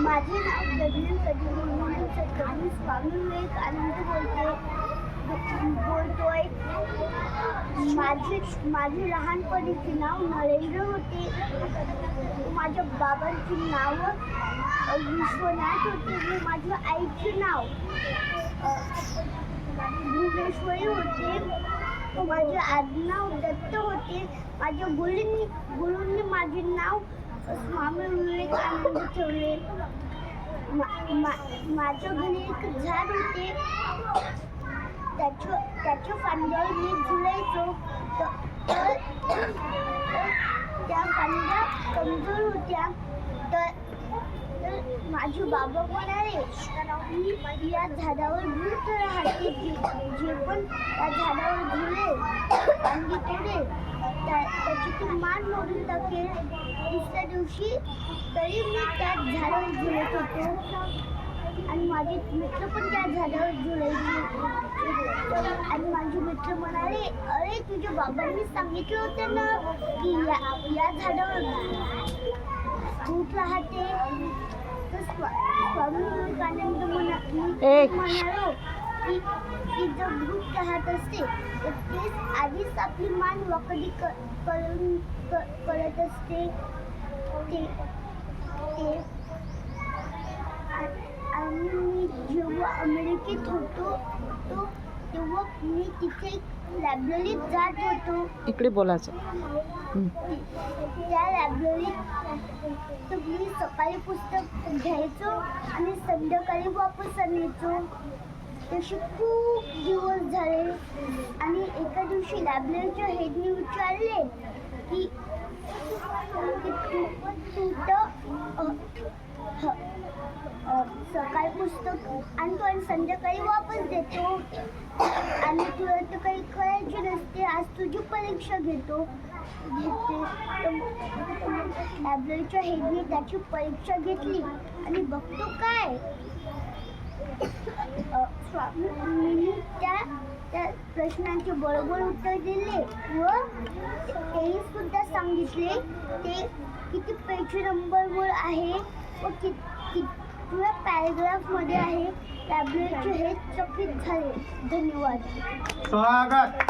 माझे नाव प्रज्ञा कदम मी स्वामी विवेकानंद बोलतोय. माझे लहानपणीचे नाव नरेंद्र होते. माझ्या बाबांचे नाव विश्वनाथ होते व माझ्या आईचे नाव भुवनेश्वरी होते. माझे आडनाव दत्त होते. माझ्या गुरूंनी माझे नाव स्वामी विवेकानंद ठेवले. माझ्या घरी एक झाड होते. त्याच्या फांद्यावर मी झुलायचो. त्या फांद्या कमजोर होत्या. तर माझे बाबा म्हणाले की या झाडावर भूत राहते. जे पण त्या झाडावर झुले फांदी तोडेल त्याची ती मान मोडून टाकेल. दुसऱ्या दिवशी तरी मी त्या झाडावर झुलत होतो आणि माझे मित्र पण त्या झाडावर झुलायचे. आणि माझे मित्र म्हणाले, अरे तुझ्या बाबांनी सांगितलं होतं ना की या झाडावर भूत राहते. तर स्वामी विवेकानंद म्हणालो की जर भूत राहत असते तर तेच आधीच आपली मान वाकडी करत असते. आणि मी जेव्हा अमेरिकेत होतो तेव्हा मी तिथे लायब्ररीत जात होतो. इकडे बोलायचं. त्या लायब्ररीत मी सकाळी पुस्तक घ्यायचो आणि संध्याकाळी वापस आणायचो. तसे खूप दिवस झाले आणि एका दिवशी लायब्ररीच्या हेडने विचारले की तू तर सकाळी पुस्तक आणतो आणि संध्याकाळी वापस देतो आणि तुला तर काही करायचे नसते. आज तुझी परीक्षा घेते. लायब्ररीच्या हेडने त्याची परीक्षा घेतली आणि बघतो काय स्वामींनी त्या प्रश्नांचे बरोबर उत्तर दिले व तेही सुद्धा सांगितले ते किती पेज नंबरवर आहे व कितव्या पॅरेग्राफमध्ये आहे. लायब्ररीचे हे चकित झाले. धन्यवाद. स्वागत.